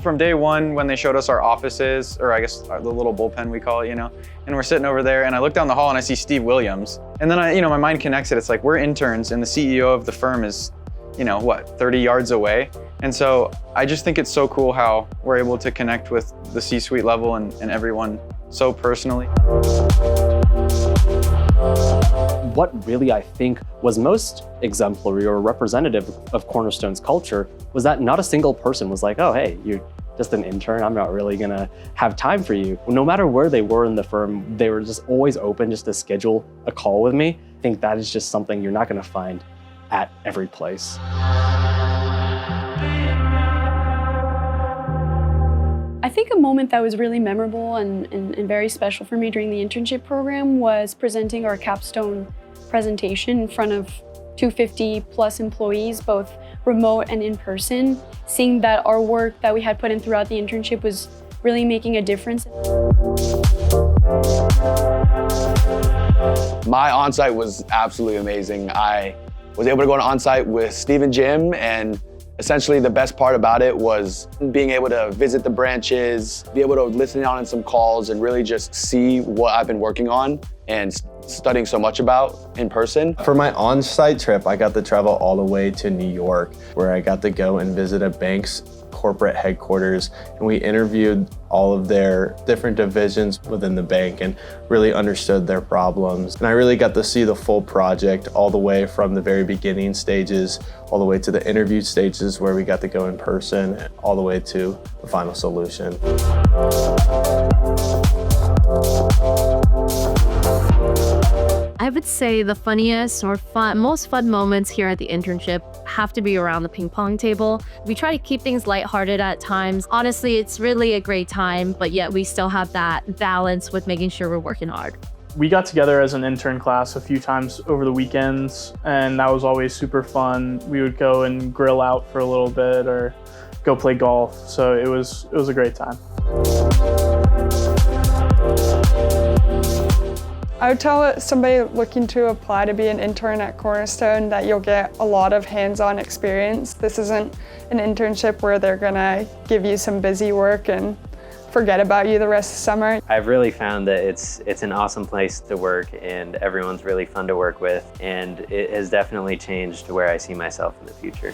from day one when they showed us our offices, or I guess the little bullpen we call it, and we're sitting over there and I look down the hall and I see Steve Williams. And then my mind connects it. It's like, we're interns and the CEO of the firm is, 30 yards away. And so I just think it's so cool how we're able to connect with the C-suite level and everyone so personally. What really I think was most exemplary or representative of Cornerstone's culture was that not a single person was like, oh, hey, you're just an intern. I'm not really gonna have time for you. No matter where they were in the firm, they were just always open just to schedule a call with me. I think that is just something you're not gonna find at every place. I think a moment that was really memorable and very special for me during the internship program was presenting our capstone presentation in front of 250 plus employees, both remote and in person, seeing that our work that we had put in throughout the internship was really making a difference. My onsite was absolutely amazing. I was able to go on onsite with Steve and Jim, and essentially the best part about it was being able to visit the branches, be able to listen out on some calls and really just see what I've been working on and studying so much about in person. For my on-site trip, I got to travel all the way to New York, where I got to go and visit a bank's corporate headquarters, and we interviewed all of their different divisions within the bank and really understood their problems. And I really got to see the full project all the way from the very beginning stages, all the way to the interview stages where we got to go in person, all the way to the final solution. I would say the funniest or most fun moments here at the internship have to be around the ping pong table. We try to keep things lighthearted at times. Honestly, it's really a great time, but yet we still have that balance with making sure we're working hard. We got together as an intern class a few times over the weekends, and that was always super fun. We would go and grill out for a little bit or go play golf. So it was a great time. I would tell somebody looking to apply to be an intern at Cornerstone that you'll get a lot of hands-on experience. This isn't an internship where they're gonna give you some busy work and forget about you the rest of the summer. I've really found that it's an awesome place to work and everyone's really fun to work with, and it has definitely changed where I see myself in the future.